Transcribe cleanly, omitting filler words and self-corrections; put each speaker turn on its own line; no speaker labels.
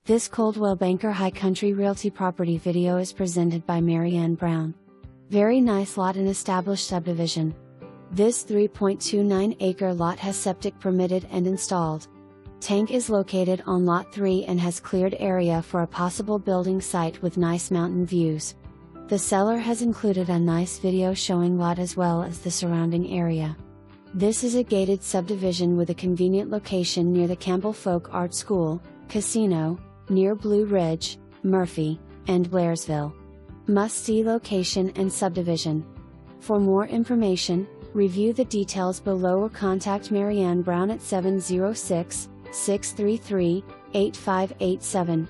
This Coldwell Banker High Country Realty property video is presented by MaryAnn Brown. Very nice lot in established subdivision. This 3.29-acre lot has septic permitted and installed. Tank is located on Lot 3 and has cleared area for a possible building site with nice mountain views. The seller has included a nice video showing lot as well as the surrounding area. This is a gated subdivision with a convenient location near the Campbell Folk Art School, casino, near Blue Ridge, Murphy, and Blairsville. Must-see location and subdivision. For more information, review the details below or contact MaryAnn Brown at 706-633-8587.